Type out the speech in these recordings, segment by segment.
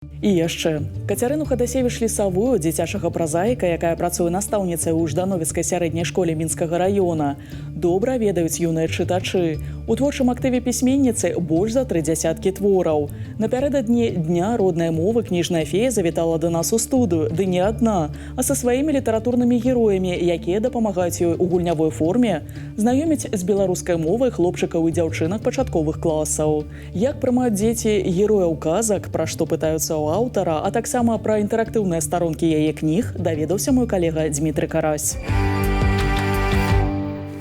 І яшчэ. Кацярыну Хадасевіч-Лісавую, дзіцячага празаіка, якая працуе настаўніцай у Ждановіцкай сярэдняй школе Мінскага раёна, добра ведаюць юныя чытачы. У творчым актыве пісьменніцы больш за 30 твораў. Напярэдадні Дня роднай мовы кніжная фея завітала да нас у студыю, ды не адна, а са сваімі літаратурнымі героямі, якія дапамагаюць ёй у гульнявой форме знаёміць з беларускай мовай хлопчыкаў і дзяўчынак пачатковых класаў. Як прымаюць дзеці герояў казак, пра што пытаюцца ў аўтара, а таксама пра інтэрактыўныя старонкі яе кніг даведаўся мой калега Дмітрый Карась.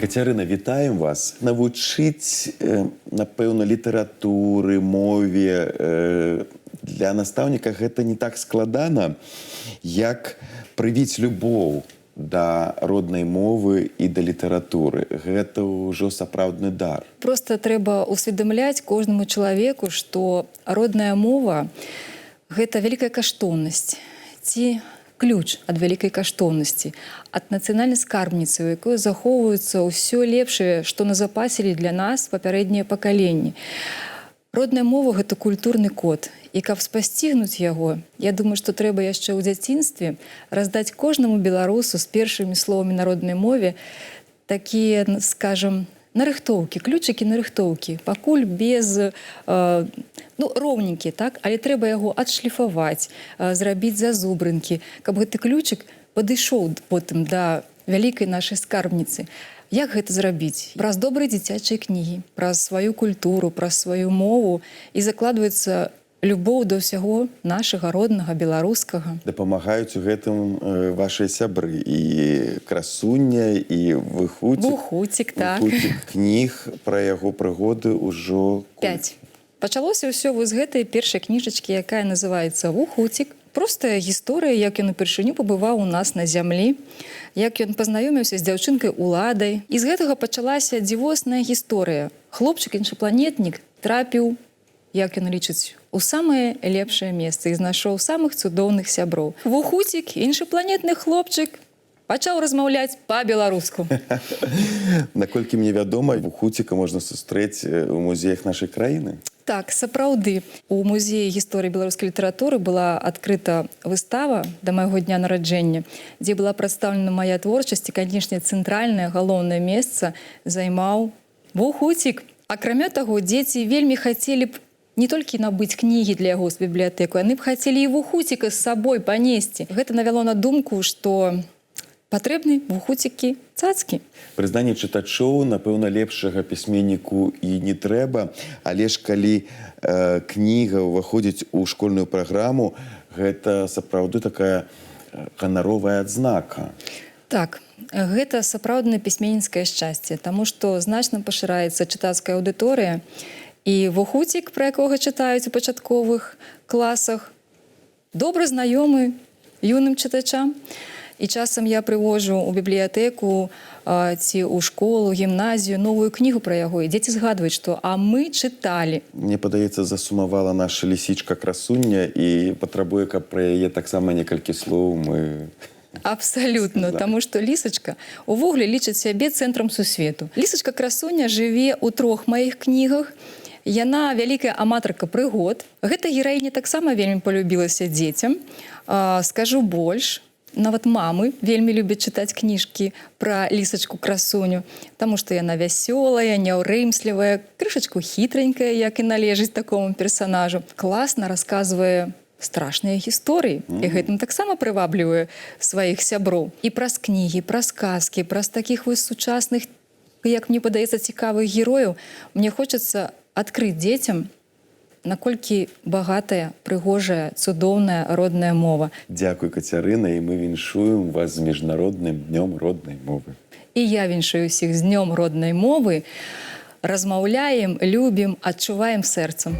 Кацярына, вітаем вас. Навучыць, напэўна, літаратуры, мове для настаўніка гэта не так складана, як прывіць любоў да роднай мовы і да літаратуры. Гэта ўжо сапраўдны дар. Просто трэба усведамляць кожнаму чалавеку, што родная мова – гэта вялікая каштоўнасць ці ключ ад вялікай каштоўнасці, ад нацыянальнай скарбніцы, у якой захоўваюцца ўсё лепшае, што назапасілі для нас папярэднія пакаленні. Родная мова – гэта культурны код. І каб спасцігнуць яго, я думаю, што трэба яшчэ ў дзяцінстве раздаць кожнаму беларусу з першымі словамі на роднай мове такія, скажам, нарыхтоўкі, ключыкі нарыхтоўкі, пакуль без роўненькі, так? Але трэба яго адшліфаваць, зрабіць зазубрынкі, каб гэты ключык падышоў потым да вялікай нашай скарбніцы. Як гэта зрабіць? Праз добрыя дзіцячыя кнігі, праз сваю культуру, праз сваю мову, і закладваецца любоў да ўсяго нашага роднага, беларускага. Дапамагаюць у гэтым вашыя сябры, і Красуня, і Вухуцік. Вухуцік, так. Вухуцік кніг пра яго прыгоды ўжо 5. Пачалося ўсё з гэтай першай кніжачкі, якая называецца «Вухуцік». Простая гісторыя, як ён упершыню пабываў у нас на зямлі, як ён пазнаёміўся з дзяўчынкай Уладай. І з гэтага пачалася дзівосная гісторыя. Хлопчык-іншапланетнік трапіў, як ён лічыць, у самае лепшае месца і знайшоў самых цудоўных сяброў. Вухуцік, іншапланетны хлопчык, пачаў размаўляць па-беларуску. Наколькі мне вядома, Вухуціка можна сустрэць у музеях нашай краіны. Так, сапраўды. У музеі гісторыі беларускай літаратуры была адкрыта выстава да майго дня нараджэння, дзе была прадстаўлена мая творчасць, і, канечне, цэнтральнае галоўнае месца займаў Вухуцік. Акрамя таго, дзеці вельмі хацелі б не толькі набыць кнігі для яго з бібліятэку, яны б хацелі і Вухуціка з сабой панесці. Гэта навяло на думку, што патрэбны Вухуцікі цацкі. Прызнанне чытачоў, напэўна, лепшага пісьменніку і не трэба, але ж калі кніга ўваходзіць у школьную праграму, гэта сапраўды такая ганаровая адзнака. Так, гэта сапраўднае пісьменніцкае шчасце, таму што значна пашыраецца чытацкая аўдыторыя, і Вухуцік, пра якога чытаюць у пачатковых класах, добра знаёмы юным чытачам. І часам я прывожу ў бібліятэку ці ў школу, гімназію новую кнігу пра яго, і дзеці згадваюць, што «а мы чыталі». Мне падаецца, засумавала наша лісічка Красуня і патрабуе, каб пра яе таксама некалькі слоў мы... Абсалютна, таму што лісачка увогуле лічыць сябе цэнтрам сусвету. Лісачка Красуня жыве ў 3 маіх кнігах. Яна вялікая аматарка прыгод. Гэта гераіня таксама вельмі полюбілася дзецям. Скажу больш, нават мамы вельмі любяць чытаць кніжкі пра лісачку Красуню, таму што яна вясёлая, няўрымслівая, крышачку хітранькая, як і належыць такому персанажу. Класна расказвае страшныя гісторыі, і гэтым таксама прываблівае сваіх сяброў. І праз кнігі, праз казкі, праз такіх вось сучасных, як мне падаецца, цікавых герояў, мне хочацца адкрыць дзецям, наколькі багатая, прыгожая, цудоўная родная мова. Дзякуй, Кацярына, і мы віншуем вас з міжнародным днём роднай мовы. І я віншую ўсіх з днём роднай мовы. Размаўляем, любім, адчуваем сэрцам.